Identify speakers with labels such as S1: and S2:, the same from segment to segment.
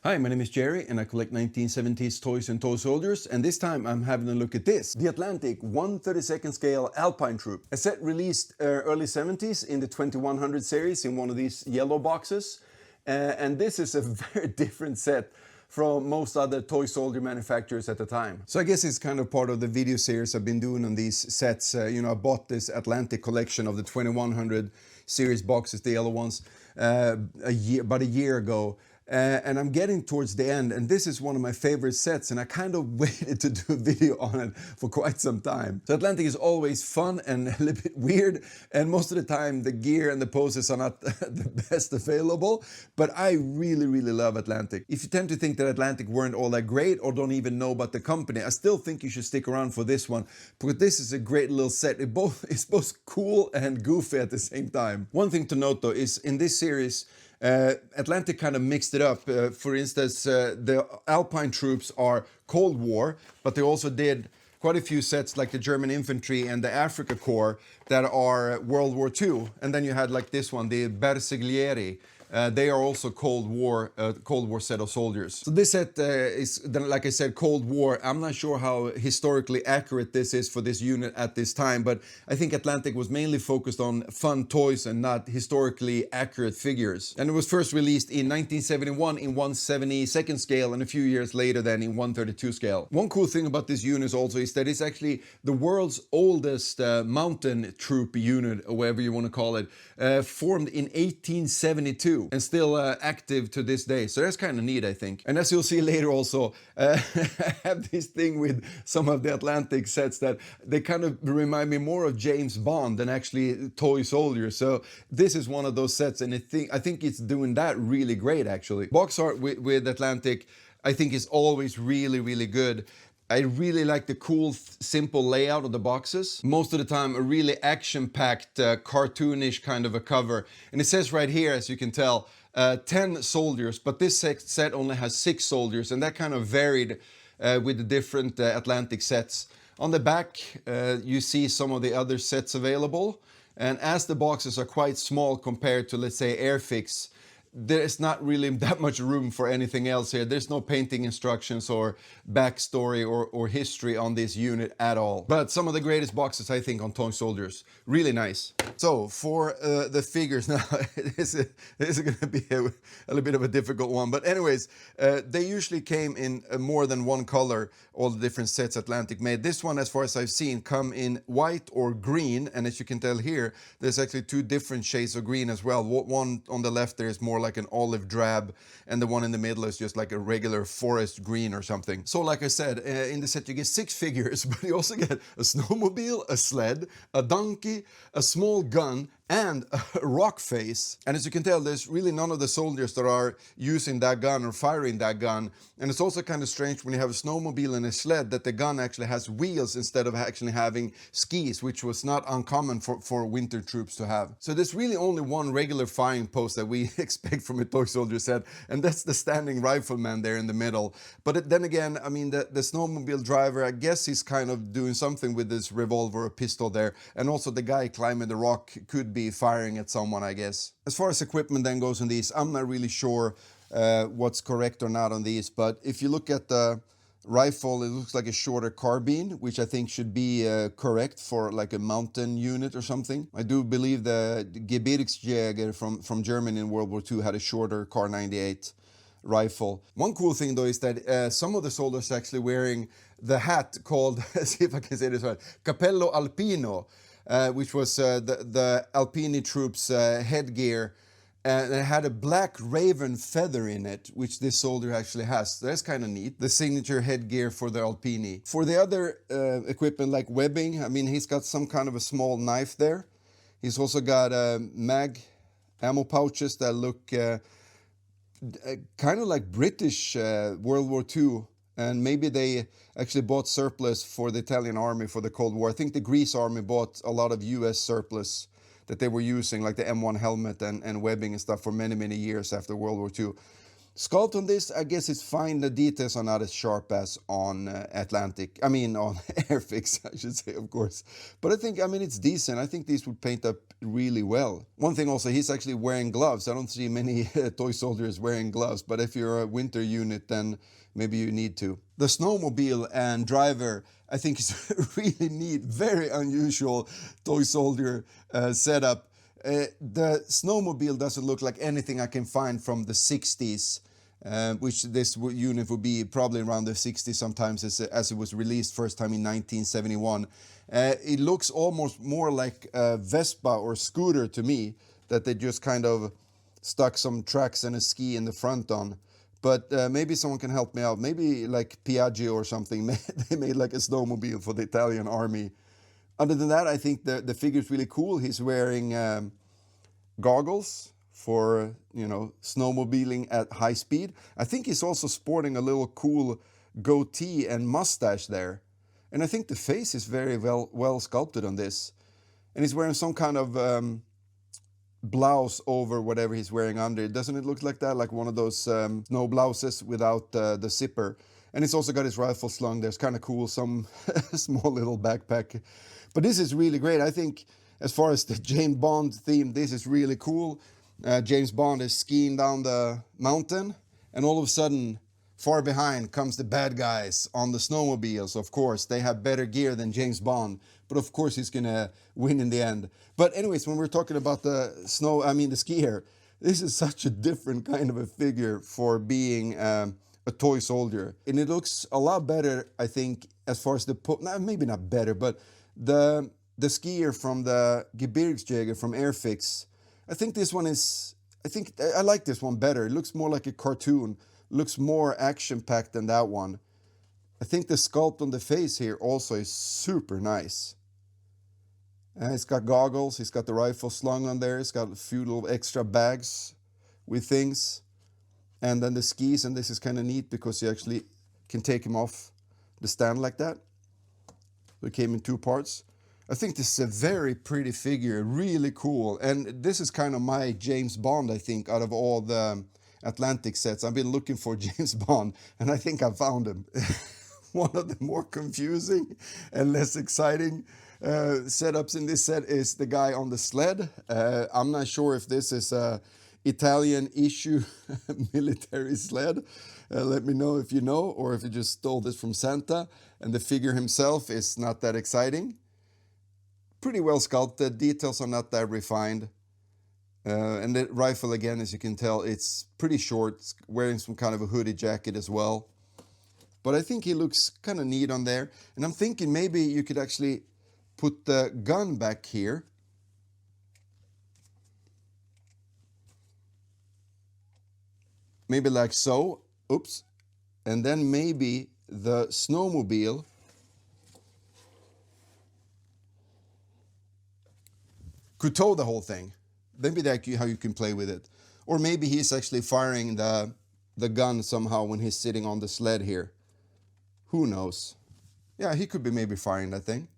S1: Hi, my name is Jerry and I collect 1970s toys and toy soldiers, and this time I'm having a look at this. The Atlantic 1/32nd scale Alpine Troop. A set released early 70s in the 2100 series in one of these yellow boxes. And this is a very different set from most other toy soldier manufacturers at the time. So I guess it's kind of part of the video series I've been doing on these sets. I bought this Atlantic collection of the 2100 series boxes, the yellow ones, about a year ago. And I'm getting towards the end, and this is one of my favorite sets, and I kind of waited to do a video on it for quite some time. So Atlantic is always fun and a little bit weird, and most of the time the gear and the poses are not the best available, but I really love Atlantic. If you tend to think that Atlantic weren't all that great or don't even know about the company, I still think you should stick around for this one, because this is a great little set. It's both cool and goofy at the same time. One thing to note though is in this series, Atlantic kind of mixed it up. For instance, the Alpine troops are Cold War, but they also did quite a few sets like the German infantry and the Africa Corps that are World War II. And then you had like this one, the Bersaglieri. They are also Cold War set of soldiers. So this set is, like I said, Cold War. I'm not sure how historically accurate this is for this unit at this time, but I think Atlantic was mainly focused on fun toys and not historically accurate figures. And it was first released in 1971 in 1/72nd scale, and a few years later then in 1/32 scale. One cool thing about this unit also is that it's actually the world's oldest mountain troop unit, or whatever you want to call it, formed in 1872. And still active to this day. So that's kind of neat, I think. And as you'll see later also, I have this thing with some of the Atlantic sets that they kind of remind me more of James Bond than actually toy soldiers. So this is one of those sets, and I think it's doing that really great, actually. Box art with Atlantic, I think, is always really good. I really like the cool, simple layout of the boxes. Most of the time, a really action-packed, cartoonish kind of a cover. And it says right here, as you can tell, 10 soldiers, but this set only has 6 soldiers, and that kind of varied with the different Atlantic sets. On the back, you see some of the other sets available. And as the boxes are quite small compared to, let's say, Airfix, there's not really that much room for anything else here. There's no painting instructions or backstory or history on this unit at all. But some of the greatest boxes, I think, on toy soldiers. Really nice. So for the figures now, this is going to be a little bit of a difficult one. But anyways, they usually came in more than one color, all the different sets Atlantic made. This one, as far as I've seen, come in white or green. And as you can tell here, there's actually 2 different shades of green as well. One on the left there is more like an olive drab, and the one in the middle is just like a regular forest green or something. So like I said, in the set you get 6 figures, but you also get a snowmobile, a sled, a donkey, a small gun, and a rock face. And as you can tell, there's really none of the soldiers that are using that gun or firing that gun. And it's also kind of strange when you have a snowmobile and a sled that the gun actually has wheels instead of actually having skis, which was not uncommon for winter troops to have. So there's really only one regular firing post that we expect from a toy soldier set, and that's the standing rifleman there in the middle. But then again, I mean, the snowmobile driver, I guess he's kind of doing something with this revolver or pistol there. And also the guy climbing the rock could be firing at someone, I guess. As far as equipment then goes on these, I'm not really sure what's correct or not on these, but if you look at the rifle, it looks like a shorter carbine, which I think should be correct for like a mountain unit or something. I do believe the Gebirgsjäger from Germany in World War II had a shorter Kar 98 rifle. One cool thing though is that some of the soldiers are actually wearing the hat called, see if I can say this right, Cappello Alpino, which was the Alpini troops' headgear, and it had a black raven feather in it, which this soldier actually has. So that's kind of neat. The signature headgear for the Alpini. For the other equipment like webbing, I mean, he's got some kind of a small knife there. He's also got mag ammo pouches that look kind of like British World War II. And maybe they actually bought surplus for the Italian army for the Cold War. I think the Greece army bought a lot of US surplus that they were using, like the M1 helmet and webbing and stuff for many years after World War II. Sculpt on this, I guess it's fine. The details are not as sharp as on Atlantic. I mean, on Airfix, I should say, of course. But I think, I mean, it's decent. I think these would paint up really well. One thing also, he's actually wearing gloves. I don't see many toy soldiers wearing gloves, but if you're a winter unit, then maybe you need to. The snowmobile and driver, I think is really neat, very unusual toy soldier setup. The snowmobile doesn't look like anything I can find from the 60s, which this unit would be probably around the 60s sometimes as it was released first time in 1971. It looks almost more like a Vespa or scooter to me, that they just kind of stuck some tracks and a ski in the front on. But maybe someone can help me out. Maybe like Piaggio or something, they made like a snowmobile for the Italian army. Other than that, I think the figure's really cool. He's wearing goggles for, you know, snowmobiling at high speed. I think he's also sporting a little cool goatee and mustache there. And I think the face is very well sculpted on this. And he's wearing some kind of blouse over whatever he's wearing under. Doesn't it look like that? Like one of those snow blouses without the zipper. And he's also got his rifle slung there. It's kind of cool, some small little backpack. But this is really great. I think as far as the James Bond theme, this is really cool. James Bond is skiing down the mountain, and all of a sudden, far behind comes the bad guys on the snowmobiles. Of course, they have better gear than James Bond, but of course he's gonna win in the end. But anyways, when we're talking about the skier, this is such a different kind of a figure for being a toy soldier. And it looks a lot better, I think, as far as maybe not better, but the skier from the Gebirgsjäger from Airfix. I think this one is, I like this one better. It looks more like a cartoon, looks more action-packed than that one. I think the sculpt on the face here also is super nice. He's got goggles, he's got the rifle slung on there, he's got a few little extra bags with things. And then the skis, and this is kind of neat because you actually can take him off the stand like that. So it came in two parts. I think this is a very pretty figure, really cool. And this is kind of my James Bond, I think, out of all the Atlantic sets. I've been looking for James Bond, and I think I found him. One of the more confusing and less exciting setups in this set is the guy on the sled. I'm not sure if this is a Italian issue military sled. Let me know if you know, or if you just stole this from Santa. And the figure himself is not that exciting. Pretty well sculpted, details are not that refined. And the rifle, again, as you can tell, it's pretty short, it's wearing some kind of a hoodie jacket as well. But I think he looks kind of neat on there. And I'm thinking maybe you could actually put the gun back here. Maybe like so. Oops. And then maybe the snowmobile could tow the whole thing. Maybe that's how you can play with it. Or maybe he's actually firing the gun somehow when he's sitting on the sled here. Who knows? Yeah, he could be maybe firing that thing.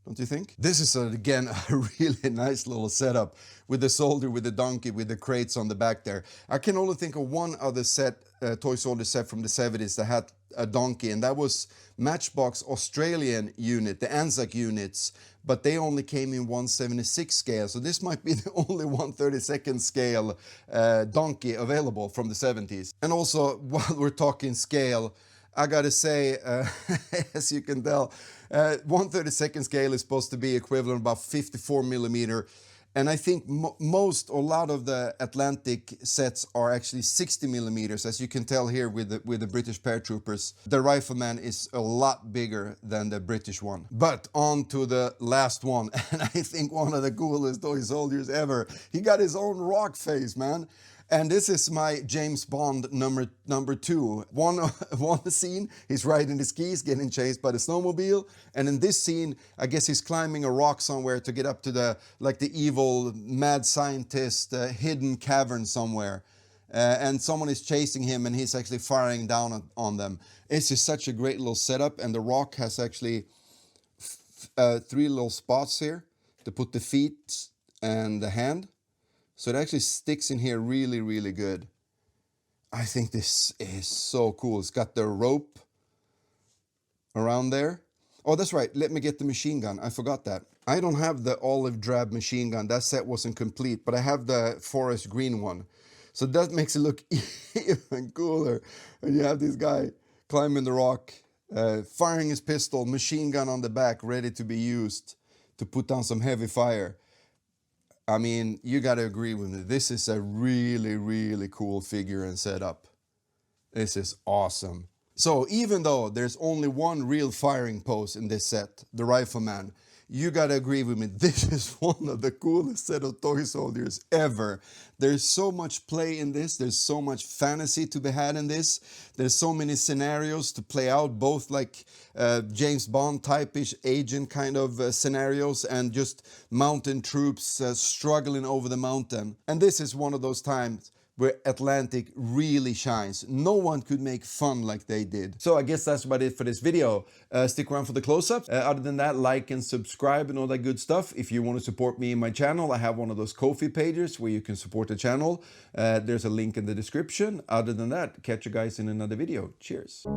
S1: Don't you think? This is, again, a really nice little setup with the soldier, with the donkey, with the crates on the back there. I can only think of one other set, toy soldier set from the 70s that had a donkey, and that was Matchbox Australian unit, the Anzac units, but they only came in 1/76 scale, so this might be the only 1/32 scale donkey available from the 70s. And also, while we're talking scale, I gotta say, as you can tell, 1/32 scale is supposed to be equivalent about 54 millimeter. And I think a lot of the Atlantic sets are actually 60 millimeters, as you can tell here with the British paratroopers. The Rifleman is a lot bigger than the British one. But on to the last one, and I think one of the coolest toy soldiers ever. He got his own rock face, man. And this is my James Bond number two. One scene, he's riding the skis, getting chased by the snowmobile. And in this scene, I guess he's climbing a rock somewhere to get up to the evil mad scientist hidden cavern somewhere. And someone is chasing him, and he's actually firing down on them. It's just such a great little setup. And the rock has actually 3 little spots here to put the feet and the hand. So it actually sticks in here really, really good. I think this is so cool. It's got the rope around there. Oh, that's right. Let me get the machine gun. I forgot that. I don't have the olive drab machine gun. That set wasn't complete, but I have the forest green one. So that makes it look even cooler. And you have this guy climbing the rock, firing his pistol, machine gun on the back, ready to be used to put down some heavy fire. I mean, you gotta agree with me. This is a really, really cool figure and setup. This is awesome. So even though there's only one real firing pose in this set, the Rifleman, you gotta agree with me, this is one of the coolest set of toy soldiers ever. There's so much play in this, there's so much fantasy to be had in this, there's so many scenarios to play out, both like James Bond type-ish agent kind of scenarios and just mountain troops struggling over the mountain. And this is one of those times where Atlantic really shines. No one could make fun like they did. So I guess that's about it for this video. Stick around for the close-ups. Other than that, like and subscribe and all that good stuff. If you want to support me and my channel, I have one of those Ko-fi pages where you can support the channel. There's a link in the description. Other than that, catch you guys in another video. Cheers.